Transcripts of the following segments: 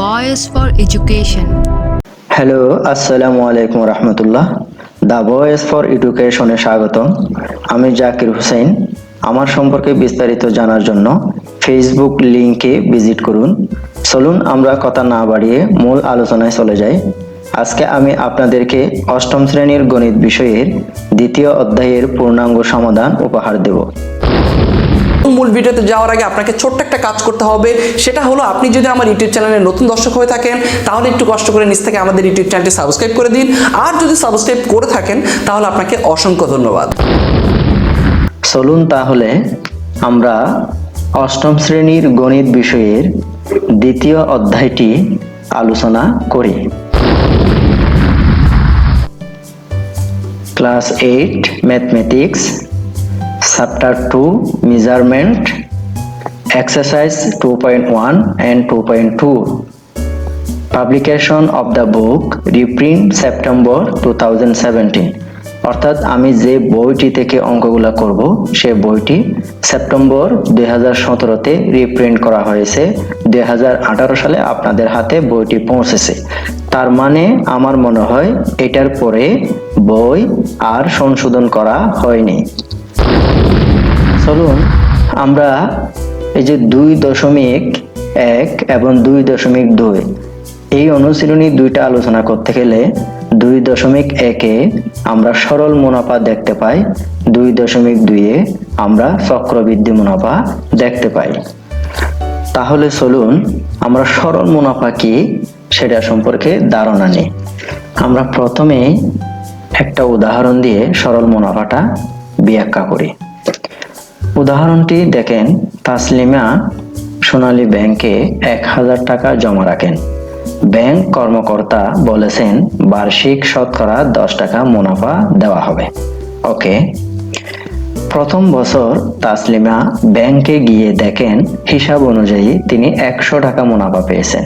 Voice for Education. Hello, আসসালামু আলাইকুম রহমতুল্লাহ। The voice for এডুকেশনে স্বাগতম। আমি জাকির হোসেন। আমার সম্পর্কে বিস্তারিত জানার জন্য ফেসবুক লিংকে ভিজিট করুন। চলুন আমরা কথা না বাড়িয়ে মূল আলোচনায় চলে যাই। আজকে আমি আপনাদেরকে অষ্টম শ্রেণীর গণিত বিষয়ের দ্বিতীয় অধ্যায়ের পূর্ণাঙ্গ সমাধান উপহার দেব। মূল ভিডিওতে যাওয়ার আগে আপনাকে ছোট্ট একটা কাজ করতে হবে, সেটা হলো আপনি যদি আমার ইউটিউব চ্যানেলে নতুন দর্শক হয়ে থাকেন তাহলে একটু কষ্ট করে নিচ থেকে আমাদের ইউটিউব চ্যানেলটি সাবস্ক্রাইব করে দিন, আর যদি সাবস্ক্রাইব করে থাকেন তাহলে আপনাকে অসংখ্য ধন্যবাদ। চলুন তাহলে আমরা অষ্টম শ্রেণীর গণিত বিষয়ের দ্বিতীয় অধ্যায়টি আলোচনা করি। Class 8 mathematics Chapter 2 Measurement Exercise 2.1 and 2.2 Publication of the book reprint September 2017 অর্থাৎ আমি যে বইটি থেকে অঙ্কগুলো করব সে বইটি সেপ্টেম্বর 2017-তে রিপ্রিন্ট করা হয়েছে। 2018 সালে আপনাদের হাতে বইটি পৌঁছেছে। তার মানে আমার মনে হয় এটার পরে বই আর সংশোধন করা হয়নি। চলুন আমরা এই যে 2.1 এবং 2.2 এই অনুশীলনী দুইটা আলোচনা করতে গেলে 2.1-এ আমরা সরল মুনাফা দেখতে পাই, 2.2-এ আমরা চক্রবৃদ্ধি মুনাফা দেখতে পাই। তাহলে চলুন আমরা সরল মুনাফা কি সেটা সম্পর্কে ধারণা নিই। আমরা প্রথমে একটা উদাহরণ দিয়ে সরল মুনাফাটা ব্যাখ্যা করি। উদাহরণটি দেখেন, তাসলিমা সোনালী ব্যাংকে 1000 টাকা জমা রাখেন। ব্যাংক কর্মকর্তা বলেছেন বার্ষিক শতকরা 10 টাকা মুনাফা দেওয়া হবে। ওকে, প্রথম বছর তাসলিমা ব্যাংকে গিয়ে দেখেন হিসাব অনুযায়ী তিনি 100 টাকা মুনাফা পেয়েছেন।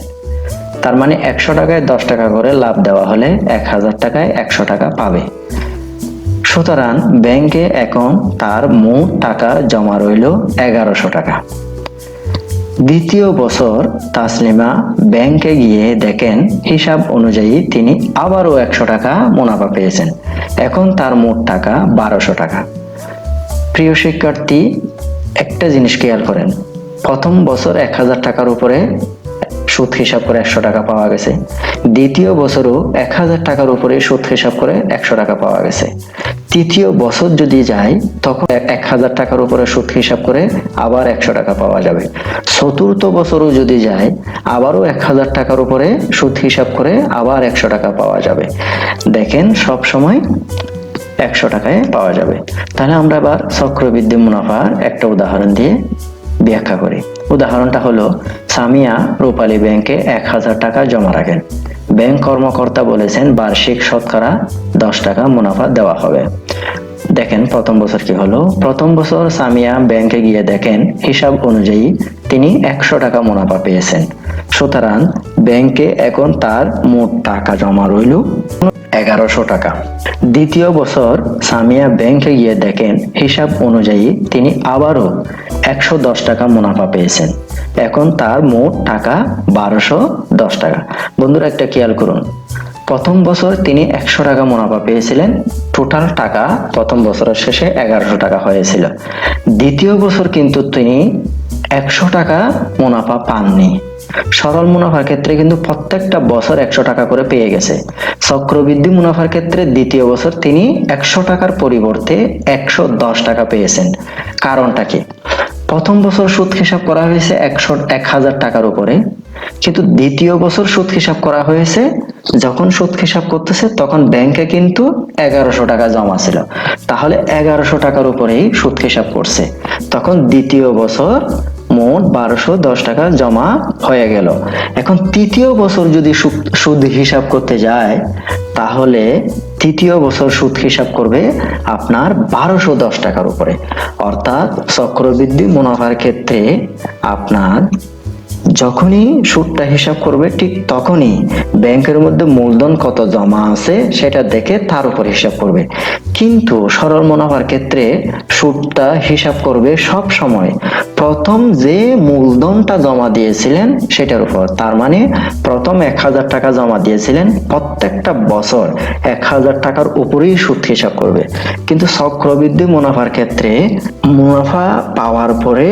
তার মানে 100 টাকায় 10 টাকা করে লাভ দেওয়া হলে 1000 টাকায় 100 টাকা পাবে। সুতরাং ব্যাংকে এখন তার মোট টাকা জমা রইল 1100 টাকা। দ্বিতীয় বছর তাসলিমা ব্যাংকে গিয়ে দেখেন হিসাব অনুযায়ী তিনি আবারও 100 টাকা মুনাফা পেয়েছেন। এখন তার মোট টাকা 1200 টাকা। প্রিয় শিক্ষার্থী, একটা জিনিস খেয়াল করেন, প্রথম বছর 1000 টাকার উপরে সুদ হিসাব করে 100 টাকা পাওয়া গেছে। দ্বিতীয় বছরও 1000 টাকার উপরে সুদ হিসাব করে 100 টাকা পাওয়া গেছে। তৃতীয় বছর যদি যায় তখন 1000 টাকার উপরে সুদ হিসাব করে আবার 100 টাকা পাওয়া যাবে। চতুর্থ বছরও যদি যায় আবারও 1000 টাকার উপরে সুদ হিসাব করে আবার 100 টাকা পাওয়া যাবে। দেখেন সব সময় 100 টাকায় পাওয়া যাবে। তাহলে আমরা আবার চক্রবৃদ্ধি মুনাফার একটা উদাহরণ দিয়ে ব্যাখ্যা করি। উদাহরণটা হলো, সামিয়া রূপালী ব্যাংকে 1000 টাকা জমা রাখেন। ব্যাংক কর্মকর্তা বলেছেন বার্ষিক শতকরা 10 টাকা মুনাফা দেওয়া হবে। দেখেন প্রথম বছর কি হলো। প্রথম বছর সামিয়া ব্যাংকে গিয়ে দেখেন হিসাব অনুযায়ী তিনি 100 টাকা মুনাফা পেয়েছেন। সুতরাং ব্যাংকে এখন তার মোট টাকা জমা রইল 1100 টাকা। দ্বিতীয় বছর সামিয়া ব্যাংকে গিয়ে দেখেন হিসাব অনুযায়ী তিনি আবারও 110 টাকা মুনাফা পেয়েছেন। এখন তার মোট টাকা 1210 টাকা। বন্ধুরা একটা খেয়াল করুন, প্রথম বছর তিনি 100 টাকা মুনাফা পেয়েছিলেন, টোটাল টাকা প্রথম বছরের শেষে 1100 টাকা হয়েছিল। দ্বিতীয় বছর কিন্তু তিনি 100 টাকা মুনাফা পাননি। সরল মুনাফার ক্ষেত্রে কিন্তু প্রত্যেকটা বছর 100 টাকা করে পেয়ে গেছে। চক্রবৃদ্ধি মুনাফার ক্ষেত্রে দ্বিতীয় বছর তিনি 100 টাকার পরিবর্তে 110 টাকা পেয়েছেন। কারণটা কি? প্রথম বছর সুদ হিসাব করা হয়েছে 1000 টাকার উপরে, কিন্তু দ্বিতীয় বছর সুদ হিসাব করা হয়েছে, যখন সুদ হিসাব করতেছে তখন ব্যাংকে কিন্তু 1100 টাকা জমা ছিল। তাহলে 1100 টাকার উপরেই সুদ হিসাব করছে, তখন দ্বিতীয় বছর মোট 1210 টাকা জমা হয়ে গেল। এখন তৃতীয় বছর যদি সুদ হিসাব করতে যায় তাহলে তৃতীয় বছর সুদ হিসাব করবে আপনার 1210 টাকার উপরে। অর্থাৎ চক্রবৃদ্ধি মুনাফার ক্ষেত্রে আপনার যখনই সুদটা হিসাব করবে ঠিক তখনই ব্যাংকের মধ্যে মূলধন কত জমা আছে সেটা দেখে তার উপর হিসাব করবে। কিন্তু সরল মুনাফার ক্ষেত্রে সুদটা হিসাব করবে সব সময় প্রথম যে মূলধনটা জমা দিয়েছিলেন সেটার উপর। তার মানে প্রথম 1000 টাকা জমা দিয়েছিলেন, প্রত্যেকটা বছর 1000 টাকার উপরেই সুদ হিসাব করবে। কিন্তু চক্রবৃদ্ধি মুনাফার ক্ষেত্রে মুনাফা পাওয়ার পরে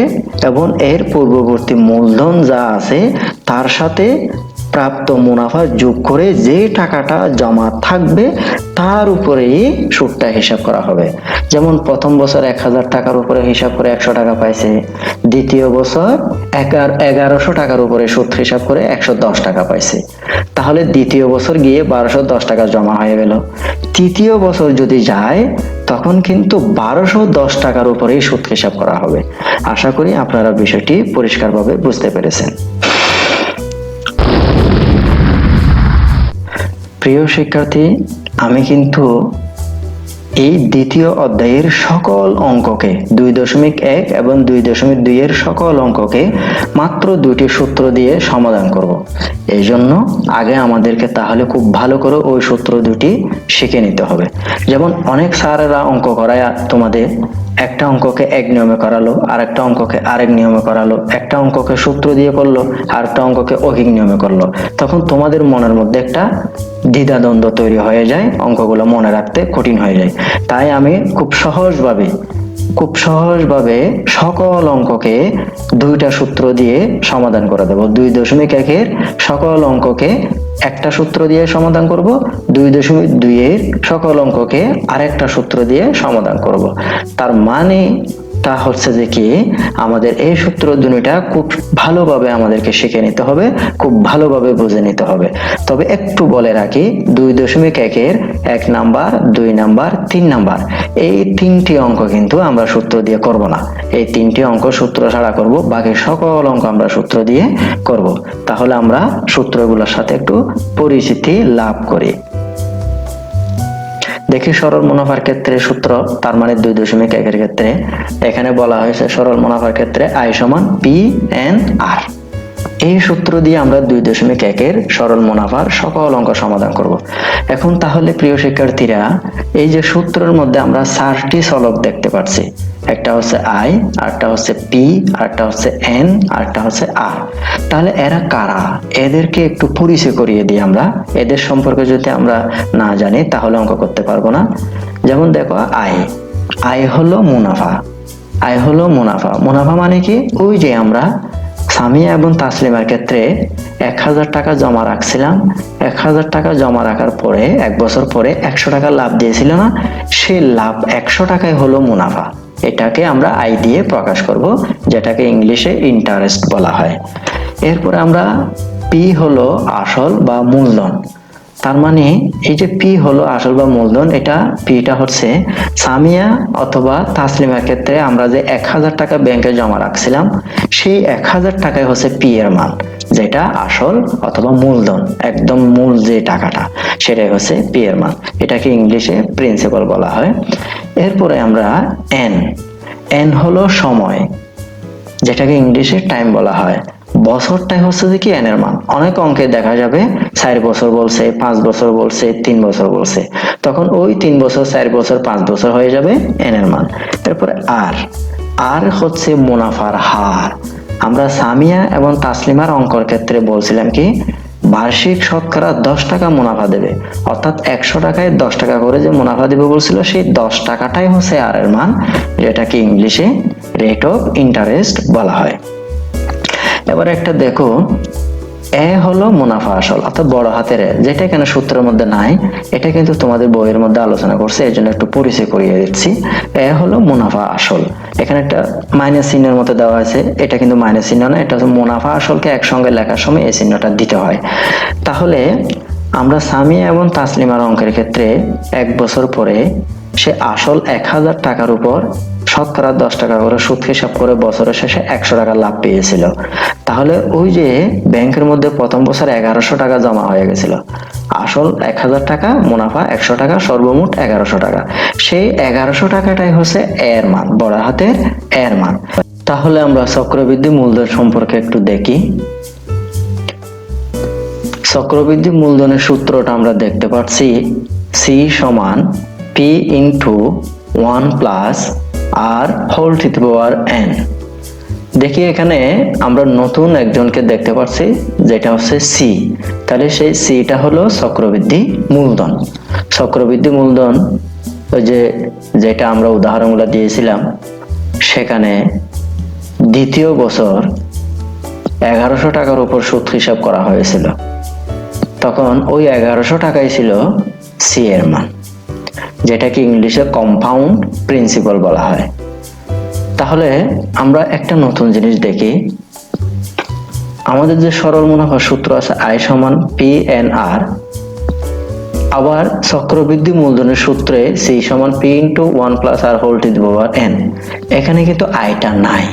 এবং এর পূর্ববর্তী মূলধন যা আছে তার সাথে প্রাপ্ত মুনাফা যোগ করে যে টাকাটা জমা থাকবে তার উপরেই সুদটা হিসাব করা হবে। যেমন প্রথম বছর 1000 টাকার উপরে হিসাব করে 100 টাকা পাইছে, দ্বিতীয় বছর 1100 টাকার উপরে সুদ হিসাব করে 110 টাকা পাইছে, তাহলে দ্বিতীয় বছর গিয়ে 1210 টাকা জমা হয়ে গেল। তৃতীয় বছর যদি যায় তখন কিন্তু 1210 টাকার উপরেই সুদ হিসাব করা হবে। আশা করি আপনারা বিষয়টি পরিষ্কারভাবে বুঝতে পেরেছেন। প্রিয় শিক্ষার্থী, আমি কিন্তু এই দ্বিতীয় অধ্যায়ের সকল অঙ্ককে 2.1 এবং 2.2 এর সকল অঙ্ককে মাত্র 2টি সূত্র দিয়ে সমাধান করব। এই জন্য আগে আমাদেরকে তাহলে খুব ভালো করে ওই সূত্র দুটি শিখে নিতে হবে। যেমন অনেক স্যারেরা অঙ্ক করায় তোমাদের একটা অঙ্ককে এক নিয়মে করালো, আরেকটা অঙ্ককে আরেক নিয়মে করালো, একটা অঙ্ককে সূত্র দিয়ে করলো, আরেকটা অঙ্ককে অহিক নিয়মে করলো। তখন তোমাদের মনের মধ্যে একটা দ্বিধাদ্বন্দ্ব তৈরি হয়ে যায়, অঙ্কগুলো মনে রাখতে কঠিন হয়ে যায়। তাই আমি খুব সহজভাবে সকল অঙ্ককে 2টা সূত্র দিয়ে সমাধান করে দেব। 2.1 এর সকল অঙ্ককে একটা সূত্র দিয়ে সমাধান করব, 2.2 এর সকল অঙ্ককে আরেকটা সূত্র দিয়ে সমাধান করব। তার মানে তা হচ্ছে যে কি আমাদের এই সূত্র দুটো খুব ভালোভাবে আমাদেরকে শিখে নিতে হবে, খুব ভালোভাবে বুঝে নিতে হবে। তবে একটু বলে রাখি, 2.1 এর 1 নাম্বার, 2 নাম্বার, 3 নাম্বার এই 3টি অঙ্ক কিন্তু আমরা সূত্র দিয়ে করব না। এই 3টি অঙ্ক সূত্র ছাড়া করব, বাকি সকল অঙ্ক আমরা সূত্র দিয়ে করব। তাহলে আমরা সূত্রগুলোর সাথে একটু পরিচিতি লাভ করি। দেখি সরল মুনাফার ক্ষেত্রে সূত্র, তার মানে 2.1 এর ক্ষেত্রে এখানে বলা হয়েছে সরল মুনাফার ক্ষেত্রে I সমান PNR। এই সূত্র দিয়ে আমরা 2.1 এর সরল মুনাফার সকল অঙ্ক সমাধান করব। এখন তাহলে প্রিয় শিক্ষার্থীরা, এই যে সূত্রের মধ্যে আমরা 4টি চলক দেখতে পাচ্ছি, একটা হচ্ছে I, আরেকটা হচ্ছে P, আরেকটা হচ্ছে N, আরেকটা হচ্ছে R। তাহলে এরা কারা, এদেরকে একটু পরিচয় করিয়ে দিই আমরা। এদের সম্পর্কে যদি আমরা না জানি তাহলে অঙ্ক করতে পারবো না। যেমন দেখো I হলো মুনাফা। I হলো মুনাফা। মুনাফা মানে কি, ওই যে আমরা সামিয়া এবং তাসলিমার ক্ষেত্রে 1000 টাকা জমা রাখছিলাম, 1000 টাকা জমা রাখার পরে 1 বছর পরে 100 টাকা লাভ দিয়েছিল না, সেই লাভ 100 টাকায় হলো মুনাফা। এটাকে আমরা আয় দিয়ে প্রকাশ করব, যেটাকে ইংলিশে ইন্টারেস্ট বলা হয়। এরপরে আমরা পি হলো আসল বা মূলধন। তার মানে এই যে পি হলো আসল বা মূলধন, এটা পিটা হচ্ছে সামিয়া অথবা তাসলিমার ক্ষেত্রে আমরা যে 1000 টাকা ব্যাংকে জমা রাখছিলাম, সেই 1000 টাকায় হচ্ছে পি এর মান, যেটা আসল অথবা মূলধন, একদম মূল যে টাকাটা, সেটাই হচ্ছে পি এর মান। এটাকে ইংলিশে প্রিন্সিপাল বলা হয়। এরপরে আমরা এন হলো সময়, যেটাকে ইংলিশে টাইম বলা হয়। বছরটাই হচ্ছে যে কি এন এর মান। অনেক অঙ্কে দেখা যাবে 4 বছর বলছে, 5 বছর বলছে, 3 বছর বলছে, তখন ওই 3 বছর, 4 বছর, 5 বছর হয়ে যাবে এন এর মান। এরপরে আর হচ্ছে মুনাফার হার। আমরা সামিয়া এবং তাসলিমার অঙ্কর ক্ষেত্রে বলছিলাম কি বার্ষিক শতকরা 10 টাকা মুনাফা দেবে, অর্থাৎ 100 টাকায় 10 টাকা করে যে মুনাফা দেবে বলছিল, সেই 10 টাকাটাই হচ্ছে আর এর মান, যেটাকে ইংলিশে রেট অফ ইন্টারেস্ট বলা হয়। এবার একটা দেখো, এ হলো মুনাফা আসল অর্থাৎ বড় হাতের এ, যেটা এখানে সূত্রের মধ্যে নাই, এটা কিন্তু তোমাদের বইয়ের মধ্যে আলোচনা করছে, এই জন্য একটু পরিচয় করিয়ে দিচ্ছি। এ হলো মুনাফা আসল, এখানে একটা মাইনাস চিহ্নের মতো দেওয়া আছে, এটা কিন্তু মাইনাস চিহ্ন না, এটা হচ্ছে মুনাফা আসলকে একসঙ্গে লেখার সময় এই চিহ্নটা দিতে হয়। তাহলে আমরা সামিয়া এবং তাসলিমার অঙ্কের ক্ষেত্রে 1 বছর পরে সে আসল 1000 টাকার উপর শতকরা 10 টাকা করে সুদ হিসাব করে বছরের শেষে 100 টাকা লাভ পেয়েছিল। তাহলে ওই যে ব্যাংকের মধ্যে প্রথম বছর 1100 টাকা জমা হয়ে গেছিল, আসল 1000 টাকা, মুনাফা 100 টাকা, সর্বমোট 1100 টাকা। সেই 1100 টাকাটাই হচ্ছে এর মান, বড় হাতের এর মান। তাহলে আমরা চক্রবৃদ্ধি মূলধন সম্পর্কে একটু দেখি। চক্রবৃদ্ধি মূলধনের সূত্রটা আমরা দেখতে পাচ্ছি সি সমান P into 1 plus R whole to the power N. দেখি এখানে আমরা নতুন একজনকে দেখতে পাচ্ছি যেটা হচ্ছে সি। তাহলে সেই সিটা হলো চক্রবৃদ্ধি মূলধন। চক্রবৃদ্ধি মূলধন ওই যেটা আমরা উদাহরণগুলো দিয়েছিলাম, সেখানে দ্বিতীয় বছর 1100 টাকার উপর সুদ হিসাব করা হয়েছিল, তখন ওই 1100 টাকাই ছিল সি এর মান, যেটাকে ইংলিশে কম্পাউন্ড প্রিন্সিপাল বলা হয়। তাহলে আমরা একটা নতুন জিনিস দেখি, আমাদের যে সরল মুনাফার সূত্র আছে আই সমান পি এন আর, আবার চক্রবৃদ্ধি মূলধনের সূত্রে সি সমান P into 1 plus R whole to the power N, এখানে কিন্তু আইটা নাই।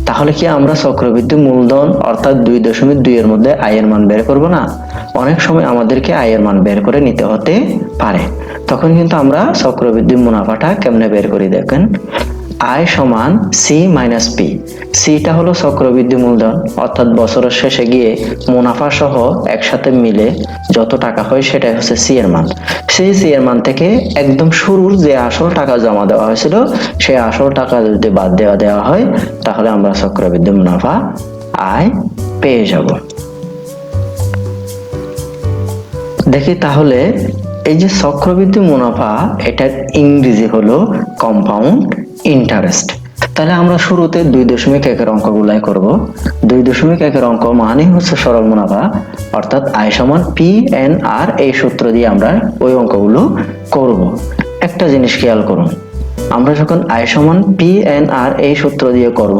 তাহলে কি আমরা চক্রবৃদ্ধি মূলধন অর্থাৎ 2.2 এর মধ্যে আই এর মান বের করব না? অনেক সময় আমাদেরকে আই এর মান বের করে নিতে হতে পারে, তখন কিন্তু আমরা চক্রবৃদ্ধি মুনাফাটা কেমনে বের করি দেখেন। আই সমান সি মাইনাস পি, সিটা হলো চক্রবৃদ্ধি মূলধন অর্থাৎ বছরের শেষে গিয়ে মুনাফা সহ একসাথে মিলে যত টাকা হয় সেটাই হচ্ছে সি এর মান। সেই সি এর মান থেকে একদম শুরুর যে আসল টাকা জমা দেওয়া হয়েছিল সেই আসল টাকা যদি বাদ দেওয়া হয়, তাহলে আমরা চক্রবৃদ্ধি মুনাফা আয় পেয়ে যাব। দেখি তাহলে এই যে চক্রবৃদ্ধি মুনাফা, এটার ইংরেজি হলো কম্পাউন্ড ইন্টারেস্ট। তাহলে আমরা শুরুতে 2.1 অঙ্কগুলাই করব। 2.1 অঙ্ক মানে হচ্ছে সরল মুনাফা, অর্থাৎ আই সমান পি এন আর, এই সূত্র দিয়ে আমরা ওই অঙ্কগুলো করব। একটা জিনিস খেয়াল করুন, আমরা যখন আই সমান পি এন আর এই সূত্র দিয়ে করব,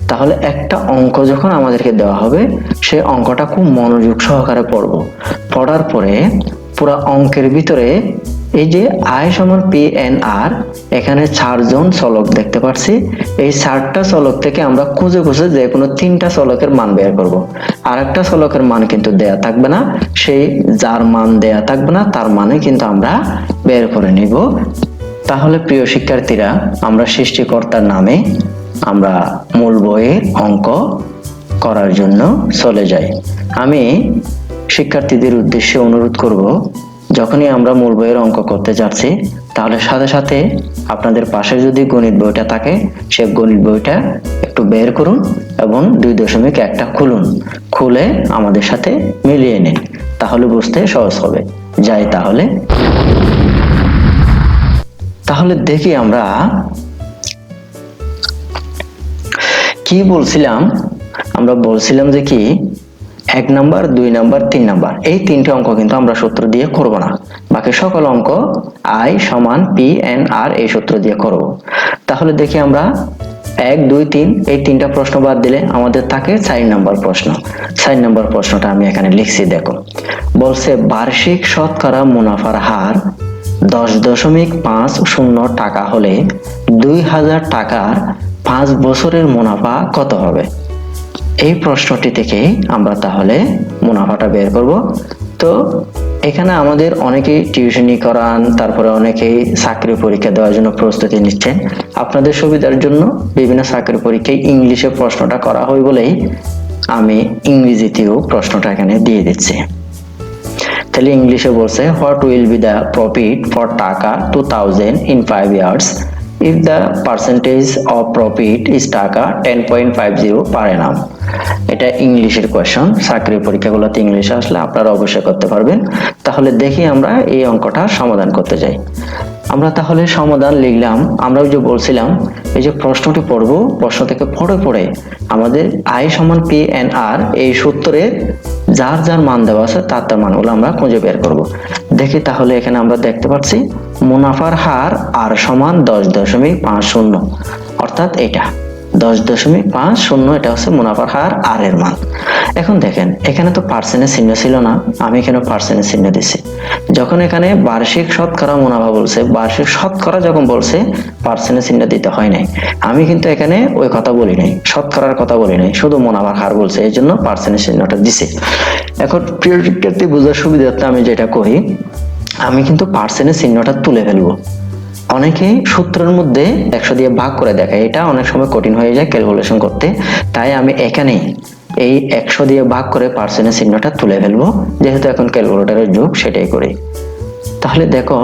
তাহলে একটা অঙ্ক যখন আমাদেরকে দেওয়া হবে সেই অঙ্কটা খুব মনোযোগ সহকারে পড়ব। পড়ার পরে পুরো অঙ্কের ভিতরে এই যে আই সমান পি এন আর, এখানে 4 জন চলক দেখতে পাচ্ছি। এই 4টা চলক থেকে আমরা খুঁজে খুঁজে যে কোনো 3টা চলকের মান বের করব। আর একটা চলকের মান কিন্তু দেয়া থাকবে না, সেই যার মান দেয়া থাকবে না তার মানে কিন্তু আমরা বের করে নিব। তাহলে প্রিয় শিক্ষার্থীরা, আমরা সৃষ্টিকর্তার নামে আমরা মূল বইয়ের অঙ্ক করার জন্য চলে যাই। আমি শিক্ষার্থীদের উদ্দেশ্যে অনুরোধ করব, যখনই আমরা মূল বইয়ের অঙ্ক করতে যাচ্ছি তাহলে সাথে সাথে আপনাদের পাশে যদি গণিত বইটা থাকে সে গণিত বইটা একটু বের করুন এবং 2.1টা খুলুন, খুলে আমাদের সাথে মিলিয়ে নিন, তাহলে বুঝতে সহজ হবে। যাই তাহলে দেখি আমরা কি বলছিলাম। আমরা বলছিলাম যে কি 1 নাম্বার 2 নাম্বার 3 নাম্বার এই 3টে অঙ্ক কিন্তু আমরা সূত্র দিয়ে করব না, বাকি সকল অঙ্ক আই সমান পি এন আর এই সূত্র দিয়ে করব। তাহলে দেখি আমরা 1 2 3 এই 3টা প্রশ্ন বাদ দিলে আমাদের থাকে 4 নাম্বার প্রশ্ন। 4 নাম্বার প্রশ্নটা আমি এখানে লিখছি, দেখো। বলছে বার্ষিক শতকরা মুনাফার হার 10.50 টাকা হলে 2000 টাকার 5 বছরের মুনাফা কত হবে? এই প্রশ্নটি থেকে আমরা তাহলে মুনাফাটা বের করব। তো এখানে আমাদের অনেকেই টিউশনি করান, তারপরে অনেকেই চাকরি পরীক্ষা দেওয়ার জন্য প্রস্তুতি নিচ্ছেন। আপনাদের সুবিধার জন্য বিভিন্ন চাকরি পরীক্ষায় ইংলিশে প্রশ্নটা করা হয় বলেই আমি ইংরেজিতেও প্রশ্নটা এখানে দিয়ে দিচ্ছি। তাহলে ইংলিশে বলছে what will be the profit for টাকা 2000 in 5 years if the percentage of profit is টাকা 10.50 per annum। এটা ইংলিশের কোয়েশ্চন, চাকরি পরীক্ষাগুলোতে ইংলিশে আসলে আপনারা অবশ্যই করতে পারবেন। তাহলে দেখি আমরা এই অঙ্কটা সমাধান করতে যাই। আমরা তাহলে সমাধান লিখলাম। আমরা যে বলছিলাম এই যে প্রশ্নটি পড়বো, প্রশ্ন থেকে পড়ে আমাদের আই সমান পি এন আর এই সূত্রে যার যার মান দেওয়া আছে তার মানগুলো আমরা খুঁজে বের করব। দেখি তাহলে এখানে আমরা দেখতে পাচ্ছি মুনাফার হার আর সমান 10.50, অর্থাৎ এটা 10.50, এটা হচ্ছে মুনাফার হার আর এর মান। এখন দেখেন এখানে তো পার্সেন্টের চিহ্ন ছিল না, আমি এখানে পার্সেন্টের চিহ্ন দিছি। যখন এখানে বার্ষিক শতকরা মুনাফা বলছে, বার্ষিক শতকরা যখন বলছে পার্সেন্টের চিহ্ন দিতে হয় নাই। আমি কিন্তু এখানে ওই কথা বলি নাই, শতকরার কথা বলি নাই, শুধু মুনাফার হার বলছে, এই জন্য পার্সেন্টের চিহ্নটা দিছি। এখন প্রিয় শিক্ষার্থী বোঝার সুবিধার্থে আমি যেটা করি, আমি কিন্তু পার্সেন্টের চিহ্নটা তুলে ফেলবো। অনেকে সূত্রের মধ্যে 100 দিয়ে ভাগ করে দেখায়, এটা অনেক সময় কঠিন হয়ে যায় ক্যালকুলেশন করতে, তাই আমি এখানেই এই 100 দিয়ে ভাগ করে পার্সেন্টের চিহ্নটা তুলে ফেলবো, যেহেতু এখন ক্যালকুলেটরের যুগ সেটাই করি। তাহলে দেখো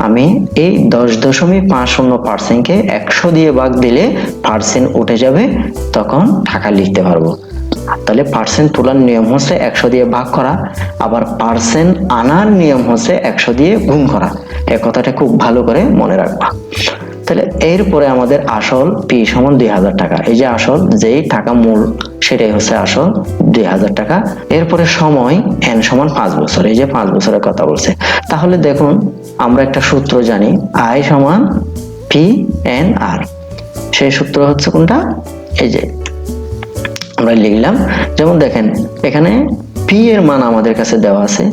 আমি এই 10.50%কে 100 দিয়ে ভাগ দিলে পার্সেন্ট উঠে যাবে, তখন টাকা লিখতে পারবো। তাহলে পার্সেন্ট তোলার নিয়ম হচ্ছে 100 দিয়ে ভাগ করা, আবার পার্সেন্ট আনার নিয়ম হচ্ছে 100 দিয়ে গুণ করা। এই কথাটা খুব ভালো করে মনে রাখবা। তাহলে এরপরে আমাদের আসল পি সমান 2000 টাকা। এই যে আসল, যেই টাকা মূল সেটাই হচ্ছে আসল 2000 টাকা। এরপরে সময় এন সমান 5 বছর। এই যে 5 বছরের কথা বলছে। তাহলে দেখুন আমরা একটা সূত্র জানি, আই সমান পি এন আর। সেই সূত্র হচ্ছে কোনটা? এই যে আমরা লিখলাম। যেমন দেখেন এখানে পি এর মান আমাদের কাছে দেওয়া আছে,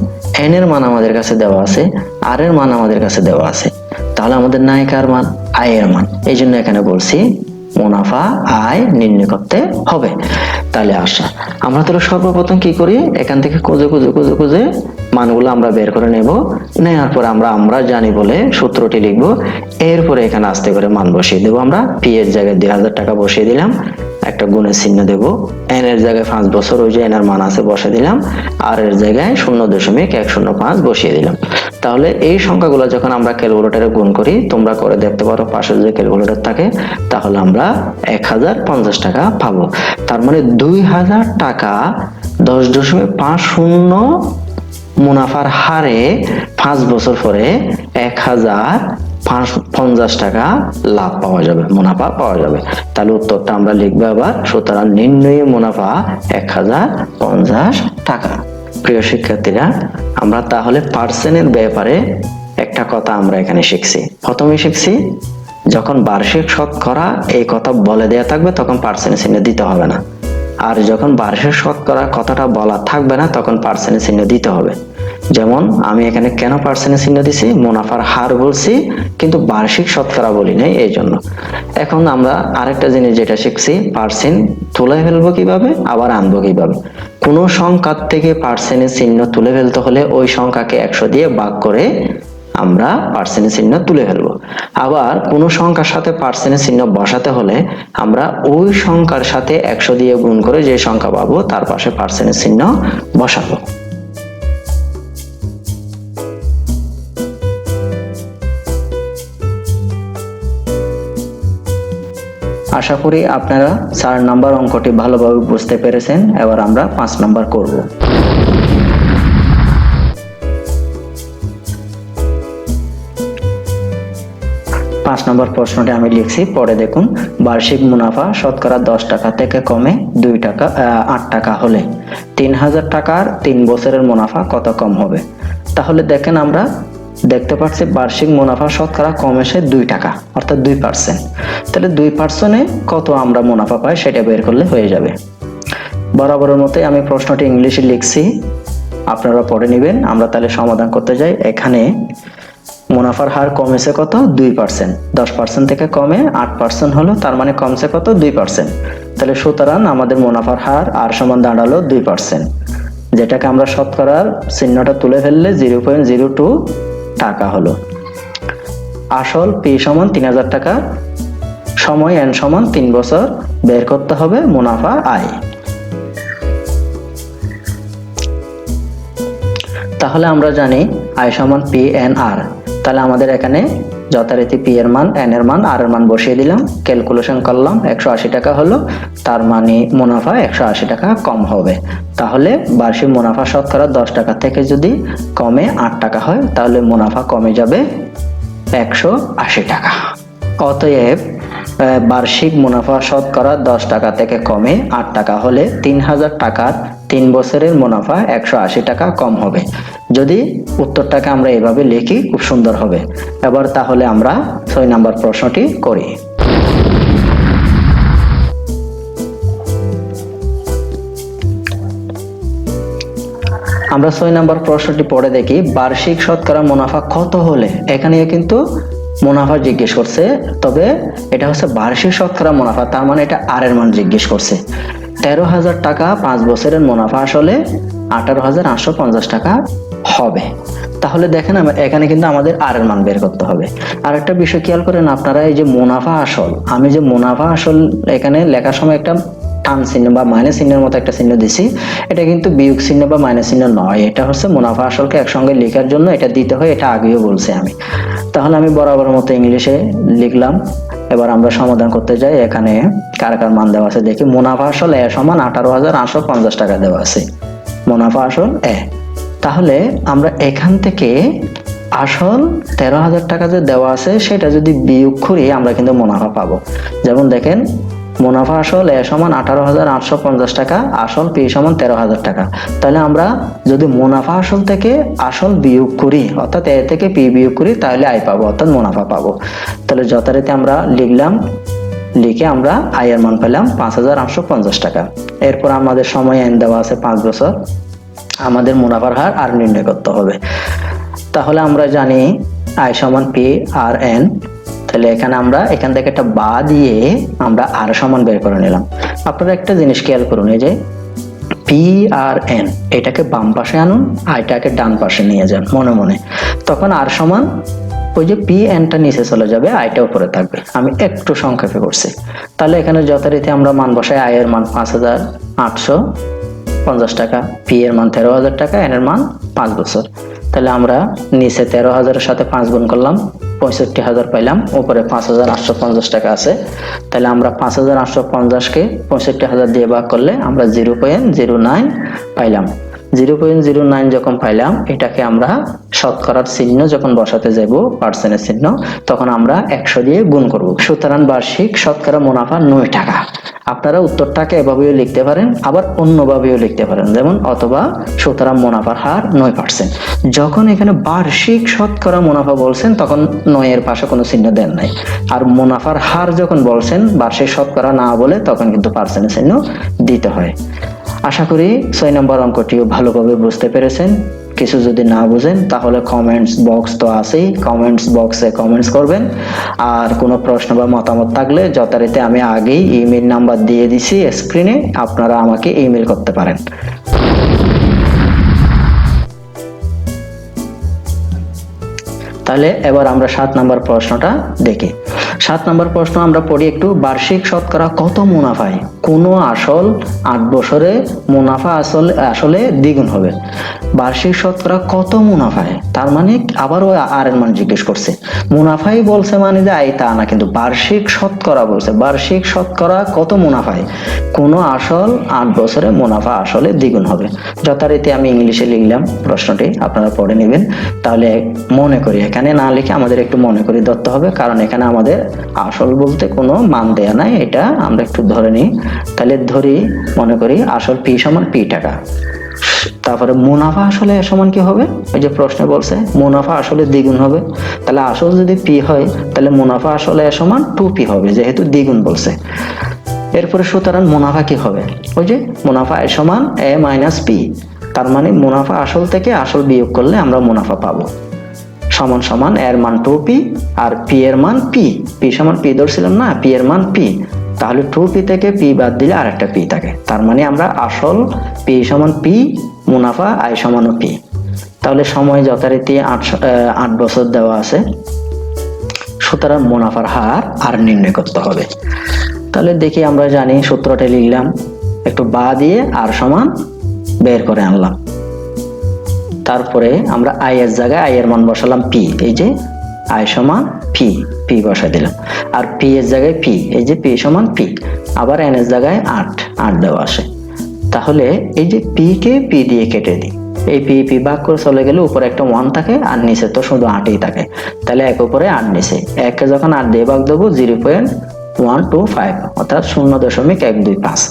এন এর মান আমাদের কাছে দেওয়া আছে, আর এর মান আমাদের কাছে দেওয়া আছে। তাহলে আমাদের নাই কার মান? আয় এর মান। এই জন্য এখানে বলছি মুনাফা আয় নির্ণয় করতে হবে। তাহলে আসা আমরা তাহলে সর্বপ্রথম কি করি, এখান থেকে খুঁজে মানগুলো আমরা বের করে নেব। নেওয়ার পরে আমরা জানি বলে সূত্রটি লিখব। এরপরে এখানে আস্তে করে মান বসিয়ে দেবো। আমরা পি এর জায়গায় 2000 টাকা বসিয়ে দিলাম, একটা গুণের চিহ্ন দেব। এন এর জায়গায় 5 বছর, ওই যে এন এর মান আছে বসিয়ে দিলাম। আর এর জায়গায় 0.105 বসিয়ে দিলাম। তাহলে এই সংখ্যাগুলো যখন আমরা ক্যালকুলেটরে গুণ করি, তোমরা করে দেখতে পারো পাশে যে ক্যালকুলেটর থাকে, তাহলে আমরা 1050 টাকা পাবো। তার মানে 2000 টাকা 10.50 মুনাফার হারে 5 বছর পরে 1050 টাকা লাভ পাওয়া যাবে, মুনাফা পাওয়া যাবে। তাহলে উত্তরটা আমরা লিখবো আবার, সুতরাং নির্ণয় মুনাফা 1050 টাকা। প্রিয় শিক্ষার্থীরা, আমরা তাহলে পার্সেন্টের ব্যাপারে একটা কথা আমরা এখানে শিখছি। প্রথমে শিখছি যখন বার্ষিক শতকরা এই কথা বলে দেয়া থাকবে তখন পার্সেন্টের চিহ্ন দিতে হবে না, আর যখন বার্ষিক শতকরা কথাটা বলা থাকবে না তখন পার্সেন্টের চিহ্ন দিতে হবে। যেমন আমি এখানে কেন পার্সেন্টের চিহ্ন দিছি, মুনাফার হার বলছি কিন্তু বার্ষিক শতকরা বলি নাই, এই জন্য। এখন আমরা আরেকটা জিনিস যেটা শিখছি, পার্সেন্ট তুলে ফেলবো কিভাবে, আবার আনবো কিভাবে। কোন সংখ্যার থেকে পার্সেন্টের চিহ্ন তুলে ফেলতে হলে ওই সংখ্যাকে 100 দিয়ে ভাগ করে আমরা পার্সেন্টের চিহ্ন তুলে ফেলবো। আবার কোন সংখ্যার সাথে পার্সেন্টের চিহ্ন বসাতে হলে আমরা ওই সংখ্যার সাথে 100 দিয়ে গুণ করে যে সংখ্যা পাবো তার পাশে পার্সেন্টের চিহ্ন বসাবো। আশা করি আপনারা 4 নাম্বার অঙ্কটি ভালোভাবে বুঝতে পেরেছেন। এবার আমরা 5 নাম্বার করব। 5 নম্বর প্রশ্নটি আমি লিখছি, পরে দেখুন। বার্ষিক মুনাফা শতকরা 10 টাকা থেকে কমে 8 টাকা হলে 3000 টাকার 3 বছরের মুনাফা কত কম হবে? তাহলে দেখেন আমরা দেখতে পাচ্ছি বার্ষিক মুনাফা শতকরা কমেছে 2 টাকা, অর্থাৎ 2%। তাহলে 2%-এ কত আমরা মুনাফা পাই সেটা বের করলে হয়ে যাবে। বরাবরের মতোই আমি প্রশ্নটি ইংলিশে লিখছি, আপনারা পড়ে নেবেন। আমরা তাহলে সমাধান করতে যাই। এখানে মুনাফার হার কমেছে কত? 2%। 10% থেকে কমে 8% হলো, তার মানে কমছে কত? 2%। তাহলে সুতরাং আমাদের মুনাফার হার আর সমান দাঁড়ালো 2%, যেটাকে আমরা শতকরার চিহ্নটা তুলে ফেললে 0.02 টাকা হলো। আসল পি সমান 3000 টাকা, সময় এন সমান 3 বছর, বের করতে হবে মুনাফা আয়। তাহলে আমরা জানি আয় সমান পি এন আর। তাহলে আমাদের এখানে যথারীতি পি এর মান, এন এর মান, আর এর মান বসিয়ে দিলাম, ক্যালকুলেশন করলাম, 180 টাকা হলো। তার মানে মুনাফা 180 টাকা কম হবে। তাহলে বার্ষিক মুনাফা শতকরা 10 টাকা থেকে যদি কমে 8 টাকা হয়, তাহলে মুনাফা কমে যাবে 180 টাকা। অতএব বার্ষিক মুনাফা শতকরা 10 টাকা থেকে কমে 8 টাকা হলে 3000 টাকার 3 বছরের মুনাফা 180 টাকা কম হবে। যদি উত্তরটাকে আমরা এভাবে লিখি খুব সুন্দর হবে। এবার তাহলে আমরা 6 নম্বর প্রশ্নটি করি। আমরা 6 নম্বর প্রশ্নটি পড়ে দেখি, বার্ষিক শতকরা মুনাফা কত হলে, এখানে কিন্তু মুনাফা জিজ্ঞেস করছে, তবে এটা হচ্ছে বার্ষিক শতকরা মুনাফা, তার মানে এটা আর এর মান জিজ্ঞেস করছে। 13,000 টাকা 5 বছরের মুনাফা আসলে 18,850 টাকা হবে। তাহলে দেখেন এখানে কিন্তু আমাদের আর এর মান বের করতে হবে। আর একটা বিষয় খেয়াল করেন আপনারা, এই যে মুনাফা আসল, আমি যে মুনাফা আসল এখানে লেখার সময় একটা টান চিহ্ন বা মাইনাস চিহ্নের মতো একটা চিহ্ন দিছি, এটা কিন্তু বিয়োগ চিহ্ন বা মাইনাস চিহ্ন নয়, এটা হচ্ছে মুনাফা আসলকে একসঙ্গে লেখার জন্য এটা দিতে হয়, এটা আগেও বলছি আমি। তাহলে আমি বরাবর মতো ইংলিশে লিখলাম। এবার আমরা সমাধান করতে যাই। এখানে কার কার মান দেওয়া আছে দেখি। মুনাফা আসল এ সমান 18,850 টাকা দেওয়া আছে, মুনাফা আসল এ। তাহলে আমরা এখান থেকে আসল 13,000 টাকা যে দেওয়া আছে সেটা যদি বিয়োগ করি আমরা কিন্তু মুনাফা পাবো। যেমন দেখেন, মুনাফা আসল এ সমান 18,850 টাকা, আসল পি সমান 13,000 টাকা। তাহলে আমরা যদি মুনাফা আসল থেকে আসল বিয়োগ করি, অর্থাৎ এ থেকে পি বিয়োগ করি, তাহলে আয় পাবো, অর্থাৎ মুনাফা পাবো। তাহলে যথারীতি আমরা লিখলাম, লিখে আমরা আয়ের মান পেলাম 5,850 টাকা। এরপর আমাদের সময় এন দেওয়া আছে 5 বছর, আমাদের মুনাফার হার আর নির্ণয় করতে হবে। তাহলে আমরা জানি আই সমান পি আর এন। তাহলে এখানে আমরা এখান থেকে একটা বা দিয়ে আমরা আর সমান বের করে নিলাম। আপনারা একটা জিনিস খেয়াল করুন, এই যে পি আর এন, এটাকে বাম পাশে আনুন, আইটাকে ডান পাশে নিয়ে যান মনে মনে, তখন আর সমান ওই যে পি এনটা নিচে চলে যাবে, আইটা উপরে থাকবে। আমি একটু সংক্ষেপে করছি। তাহলে এখানে যথারীতি আমরা মান বসাই, আয়ের মান 5,850 টাকা, পি এর মান 13,000 টাকা, এন এর মান 5 বছর। তাহলে আমরা নিচে 13,000-এর সাথে 5 গুণ করলাম, 65,000 পাইলাম, উপরে 5,850 টাকা আছে। তাহলে আমরা 5,850-কে 65,000 দিয়ে ভাগ করলে আমরা 0.09 পাইলাম। 0.09 যখন পাইলাম, এটাকে আমরা শতকরার চিহ্ন যখন বসাতে যাব, পার্সেন্টের চিহ্ন, তখন আমরা 100 দিয়ে গুণ করব। সুতরাং বার্ষিক শতকরা মুনাফা 9 টাকা। আপনারা উত্তরটাকে এভাবেও লিখতে পারেন, আবার অন্যভাবেও লিখতে পারেন, যেমন অথবা সুতরাং মুনাফার হার 9%। যখন এখানে বার্ষিক শতকরা মুনাফা বলছেন তখন 9 এর পাশে কোনো চিহ্ন দেন নাই, আর মুনাফার হার যখন বলছেন বার্ষিক শতকরা না বলে তখন কিন্তু পার্সেন্টের চিহ্ন দিতে হয়। আশা করি 6 নম্বর অঙ্কটিও ভালোভাবে বুঝতে পেরেছেন। কিছু যদি না বুঝেন তাহলে কমেন্টস বক্স তো আছেই, কমেন্টস বক্সে কমেন্টস করবেন। আর কোনো প্রশ্ন বা মতামত থাকলে যথারীতি আমি আগেই ইমেল নাম্বার দিয়ে দিছি স্ক্রিনে, আপনারা আমাকে ইমেল করতে পারেন। তাহলে এবার আমরা 7 নম্বর প্রশ্নটা দেখি। 7 নম্বর প্রশ্ন আমরা পড়ি একটু। বার্ষিক শতকরা কত মুনাফায় কোনো আসল 8 বছরে মুনাফা আসলে দ্বিগুণ হবে? বার্ষিক শতকরা কত মুনাফায়, তার মানে আবার ওই আর এর মান জিজ্ঞেস করছে। মুনাফাই বলছে মানে যে আয় তা না, কিন্তু বার্ষিক শতকরা বলছে। বার্ষিক শতকরা কত মুনাফায় কোনো আসল 8 বছরে মুনাফা আসলে দ্বিগুণ হবে। যথারীতি আমি ইংলিশে লিখলাম প্রশ্নটি, আপনারা পড়ে নেবেন। তাহলে মনে করি, এখানে না লিখে আমাদের একটু মনে করি ধরতে হবে, কারণ এখানে আমাদের আসল বলতে কোনো মান দেয়া নাই, এটা আমরা একটু ধরে নিই। তাহলে ধরি, মনে করি আসল পি সমান পি টাকা। তারপরে মুনাফা আসলে সমান কি হবে? ওই যে প্রশ্নে বলছে মুনাফা আসলে দ্বিগুণ হবে। তাহলে আসল যদি পি হয় তাহলে মুনাফা আসলে সমান 2p হবে, যেহেতু দ্বিগুণ বলছে। এরপরে সুতরাং মুনাফা কি হবে? ওই যে মুনাফা সমান a মাইনাস পি, তার মানে মুনাফা আসল থেকে আসল বিয়োগ করলে আমরা মুনাফা পাবো। সমান সমান এর মান 2p আর পি এর মান পি, পি সমান পি ধরছিলাম না, পি এর মান পি। তাহলে 2p থেকে পি বাদ দিলে আর একটা পি থাকে, তার মানে আমরা আসল পি সমান পি, মুনাফা আই সমান পি। তাহলে সময় যথারীতি 8 বছর দেওয়া আছে। সুতরাং মুনাফার হার আর নির্ণয় করতে হবে। তাহলে দেখি, আমরা জানি সূত্রটা লিখলাম, একটু বা দিয়ে আর সমান বের করে আনলাম। তারপরে আমরা আই এর জায়গায় আই এর মান বসালাম পি, এই যে আই সমান পি, পি বসাই দিলাম। আর পি এর জায়গায় পি, এই যে পি সমান পি। আবার এন এর জায়গায় 8 দেওয়া আসে। তাহলে এই যে পি কে পি দিয়ে কেটে দিই, এই পি পি ভাগ করে চলে গেলে উপরে একটা 1 থাকে আর নিচে তো শুধু 8ই থাকে। তাহলে এক উপরে 8 নিচে, একে যখন 8 দিয়ে ভাগ দেবো 0.125, অর্থাৎ 0.125।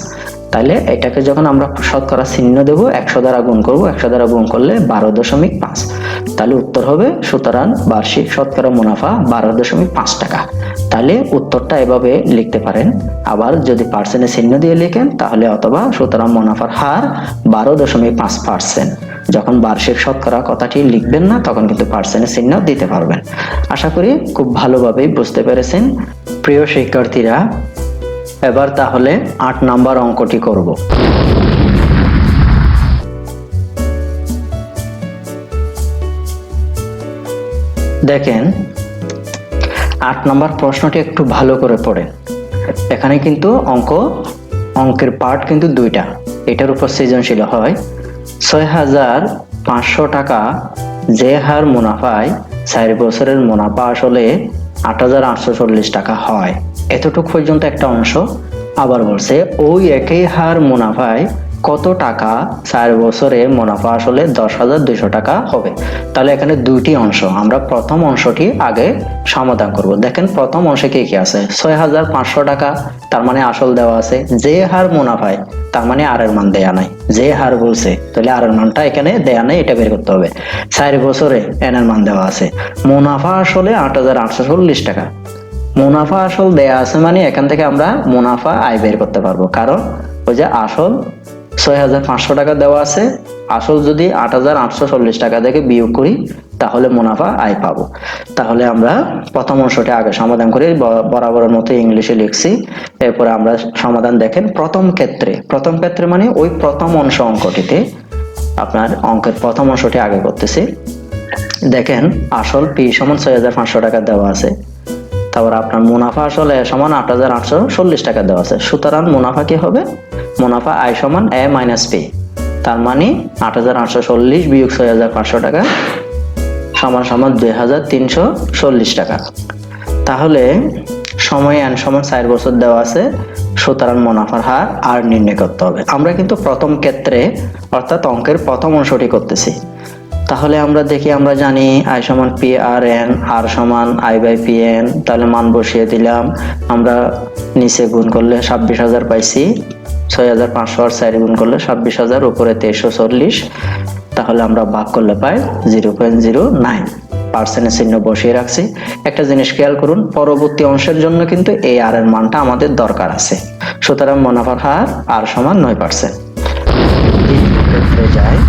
তাহলে এটাকে যখন আমরা শতকরা চিহ্ন দেবো 100 দ্বারা গুণ করবো, 100 দ্বারা গুণ করলে 12.5। তাহলে উত্তর হবে সুতরাং বার্ষিক শতকরা মুনাফা 12.5 টাকা। তাহলে উত্তরটা এভাবে লিখতে পারেন। আবার যদি পার্সেন্টের চিহ্ন দিয়ে লিখেন তাহলে অথবা সুতরাং মুনাফার হার 12.5%। যখন বার্ষিক শতকরা কথাটি লিখবেন না তখন কিন্তু পার্সেন্টের চিহ্ন দিতে পারবেন। আশা করি খুব ভালোভাবেই বুঝতে পেরেছেন প্রিয় শিক্ষার্থীরা। এবার তাহলে 8 নাম্বার অঙ্কটি করব। দেখেন 8 নাম্বার প্রশ্নটি একটু ভালো করে পড়েন। এখানে কিন্তু অঙ্কের পার্ট কিন্তু দুইটা, এটার উপর সৃজনশীল হয় 6,500 টাকা যে হার মুনাফায় 4 বছরের মুনাফা আসলে 8,840 টাকা হয়, এতটুকু পর্যন্ত একটা অংশ। আবার বলছে ওই একই হার মুনাফায় কত টাকা 4 বছরে মুনাফা আসলে 10,200 টাকা হবে। তাহলে এখানে দুইটি অংশ, আমরা প্রথম অংশটি আগে সমাধান করব। দেখেন প্রথম অংশে কি কি আছে, 6,500 টাকা তার মানে আসল দেওয়া আছে, যে হার মুনাফায় তার মানে আর এর মান দেয়া নাই, যে হার বলছে তাহলে আর এর মানটা এখানে দেয়া নাই, এটা বের করতে হবে। 4 বছরে এন এর মান দেওয়া আছে, মুনাফা আসলে 8,840 টাকা, মুনাফা আসল দেয়া আছে মানে এখান থেকে আমরা মুনাফা আয় বের করতে পারবো, কারণ ওই যে আসল 6,500 টাকা দেওয়া আছে, আসল যদি 8,840 টাকা থেকে বিয়োগ করি তাহলে মুনাফা আয় পাবো। তাহলে আমরা প্রথম অংশটা আগে সমাধান করি, বরাবরের মতো ইংলিশে লিখছি। এরপরে আমরা সমাধান দেখেন প্রথম ক্ষেত্রে মানে ওই প্রথম অঙ্কটিতে আপনার অঙ্কের প্রথম অংশটি আগে করতেছি। দেখেন আসল পি সমান 6,500 টাকা দেওয়া আছে, তারপর আপনার মুনাফা আসলে সমান 8,840 টাকা দেওয়া আছে, সুতরাং মুনাফা কি হবে, মুনাফা আয় সমান এ মাইনাস পি, তার মানে 8,840 বিয়োগ 6,500 টাকা সমান সমান 2,340 টাকা। তাহলে সময় এন সমান 4 বছর দেওয়া আছে, সুতরাং মুনাফার হার আর নির্ণয় করতে হবে। আমরা কিন্তু প্রথম ক্ষেত্রে অর্থাৎ অঙ্কের প্রথম অংশটি করতেছি। তাহলে আমরা দেখি, আমরা জানি আই সমান পি আর এন, আর সমান আই বাই পি এন, তাহলে মান বসিয়ে দিলাম। আমরা নিচে গুণ করলে 26,000 পাইছি, 6,500 আর 4 গুণ করলে 26,000, উপরে 2340, তাহলে আমরা ভাগ করলে পাই 0.09। পার্সেন্টের চিহ্ন বসিয়ে রাখছি। একটা জিনিস খেয়াল করুন, পরবর্তী অংশের জন্য কিন্তু এই আর এর মানটা আমাদের দরকার আছে, সুতরাং মুনাফার হার আর সমান 9%। যায়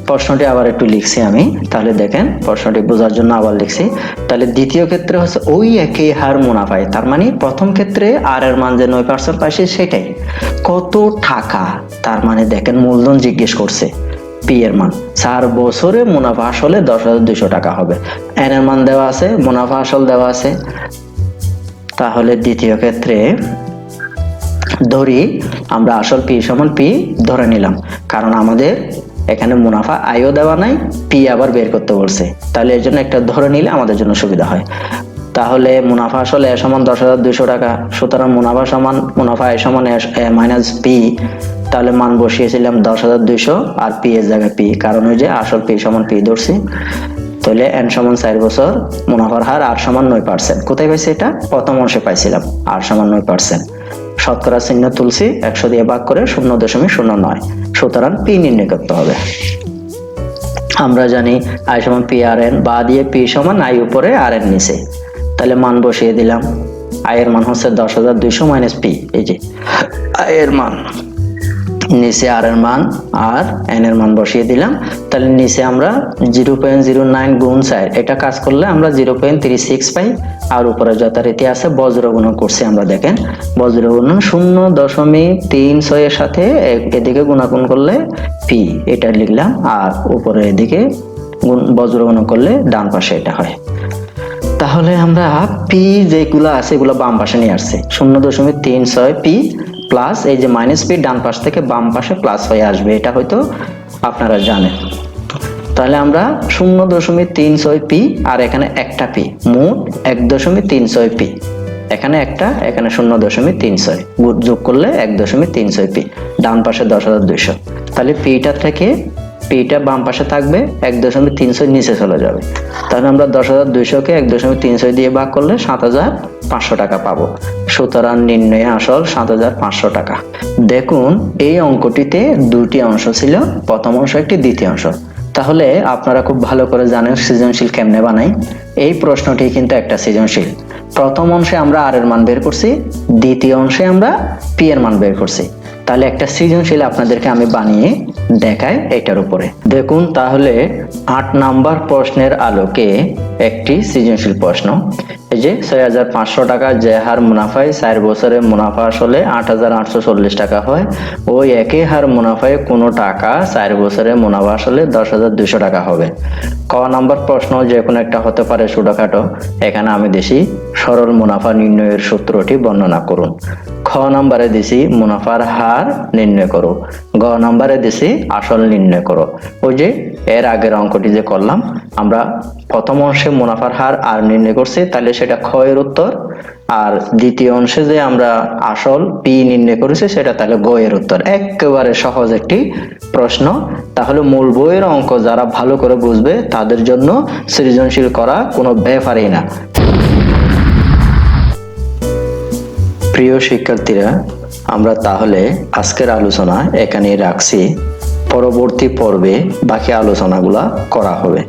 প্রশ্নটি আবার একটু লিখছি আমি, তাহলে দেখেন প্রশ্নটি বোঝার জন্য আবার লিখছি। তাহলে দ্বিতীয় ক্ষেত্রে হচ্ছে ওই একই হার মুনাফায়, তার মানে প্রথম ক্ষেত্রে আর এর মান যে 9% পাইছে সেটাই, কত টাকা, তার মানে দেখেন মূলধন জিজ্ঞেস করছে, পি এর মান 4 বছরে মুনাফা আসলে 10,200 টাকা হবে, এন এর মান দেওয়া আছে, মুনাফা আসল দেওয়া আছে। তাহলে দ্বিতীয় ক্ষেত্রে ধরি আমরা আসল পি সমান পি ধরে নিলাম, কারণ আমাদের এখানে মুনাফা আয়ও দেওয়া নাই, পি আবার বের করতে বলছে, তাহলে এর জন্য একটা ধরে নিলে আমাদের জন্য সুবিধা হয়। তাহলে মুনাফা আসলে এ সমান 10,200 টাকা, সুতরাং মুনাফা এ সমান মাইনাস পি, তাহলে মান বসিয়েছিলাম 10,200 আর পি এর জায়গায় পি, কারণ ওই যে আসল পি সমান পি ধরছি। তাহলে এন সমান 4 বছর, মুনাফার হার আর সমান 9%। কোথায় পাইছি এটা, প্রথম অংশে পাইছিলাম আর সমান 9%। শতকরা চিহ্ন তুলছি, 100 দিয়ে ভাগ করে 0.09, সুতরাং পি নির্ণয় করতে হবে। আমরা জানি আই সমান পি আর এন, বা দিয়ে পি সমান আই উপরে আর এন নিচে, তাহলে মান বসিয়ে দিলাম। আয়ের মান হচ্ছে 10,200 মাইনাস পি, এই যে আয়ের মান, নিচে আর এর মান আর এন এর মান বসিয়ে দিলাম। তাহলে নিচে আমরা 0.09 গুণ 4, এটা কাজ করলে আমরা 0.36 পাই, আর উপরে যথারীতি আছে বজ্র গুণন করছি আমরা, দেখেন বজ্র গুণন 0.36 এর সাথে এদিকে গুণাগুণ করলে পি, এটা লিখলাম, আর উপরে এদিকে বজ্র গুণন করলে ডান পাশে এটা হয়। তাহলে আমরা পি যেগুলো আছে এগুলো বাম পাশে নিয়ে আসছি, 0.36 পি প্লাস এই যে মাইনাস পি ডান পাশ থেকে বাম পাশে প্লাস হয়ে আসবে, এটা হয়তো আপনারা জানেন। তাহলে আমরা 0.36 পি আর এখানে একটা পি, মোট 1.36 পি, এখানে একটা, এখানে 0.36, যোগ করলে 1.36 পি, ডান পাশে 10,200। তাহলে পিটা থেকে পিটা বাম পাশে থাকবে, 1.36 নিচে চলে যাবে, তাহলে আমরা 10,200 কে 1.36 দিয়ে ভাগ করলে 7,500 টাকা পাবো, সুতরাং নির্ণয়ে আসল 7,500 টাকা। দেখুন এই অঙ্কটিতে দুটি অংশ ছিল, প্রথম অংশ একটি, দ্বিতীয় অংশ। তাহলে আপনারা খুব ভালো করে জানেন সৃজনশীল কেমনে বানাই। এই প্রশ্নটি কিন্তু একটা সৃজনশীল। প্রথম অংশে আমরা আর এর মান বের করছি, দ্বিতীয় অংশে আমরা পি এর মান বের করছি। তাহলে একটা সৃজনশীল আপনাদেরকে আমি বানিয়ে দেখাই এটার উপরে। দেখুন তাহলে 8 নাম্বার প্রশ্নের আলোকে একটি সৃজনশীল প্রশ্ন। এই যে 6,500 টাকা যে হার মুনাফায় 4 বছরে মুনাফা আসলে 8,840 টাকা হয়, ওই একই হার মুনাফায় কোনো টাকা 4 বছরে মুনাফা আসলে 10,200 টাকা হবে। ক নাম্বার প্রশ্ন যে কোনো একটা হতে পারে ছোটখাটো, এখানে আমি দিছি সরল মুনাফা নির্ণয়ের সূত্রটি বর্ণনা করুন। খ নাম্বারে দিছি মুনাফার হার নির্ণয় করো। গ নাম্বারে দিছি আসল নির্ণয় করো। ওই যে এর আগের অঙ্কটি যে করলাম আমরা প্রথম অংশে মুনাফার হার আর নির্ণয় করছি, তাহলে সেটা খ এর উত্তর, আর দ্বিতীয় অংশে যে আমরা আসল পি নির্ণয় করেছি সেটা তাহলে গ এর উত্তর। একেবারে সহজ একটি প্রশ্ন। তাহলে মূল বইয়ের অঙ্ক যারা ভালো করে বুঝবে তাদের জন্য সৃজনশীল করা কোনো ব্যাপারই না। প্রিয় শিক্ষার্থীরা, আমরা তাহলে আজকের আলোচনা এখানেই রাখছি। পরবর্তী পর্বে বাকি আলোচনাগুলা করা হবে।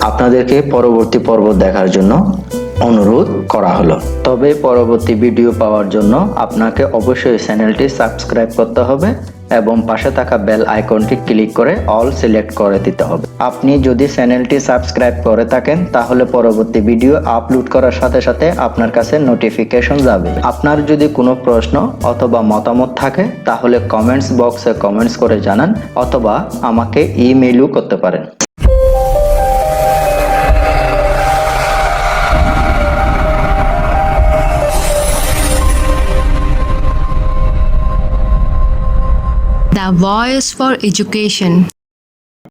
আপনাদেরকে পরবর্তী পর্ব দেখার জন্য অনুরোধ করা হলো। তবে পরবর্তী ভিডিও পাওয়ার জন্য আপনাকে অবশ্যই চ্যানেলটি সাবস্ক্রাইব করতে হবে এবং পাশে থাকা বেল আইকনটি ক্লিক করে অল সিলেক্ট করে দিতে হবে। আপনি যদি চ্যানেলটি সাবস্ক্রাইব করে থাকেন তাহলে পরবর্তী ভিডিও আপলোড করার সাথে সাথে আপনার কাছে নোটিফিকেশন যাবে। আপনার যদি কোনো প্রশ্ন অথবা মতামত থাকে তাহলে কমেন্টস বক্সে কমেন্টস করে জানান অথবা আমাকে ইমেইলও করতে পারেন। The Voice for Education.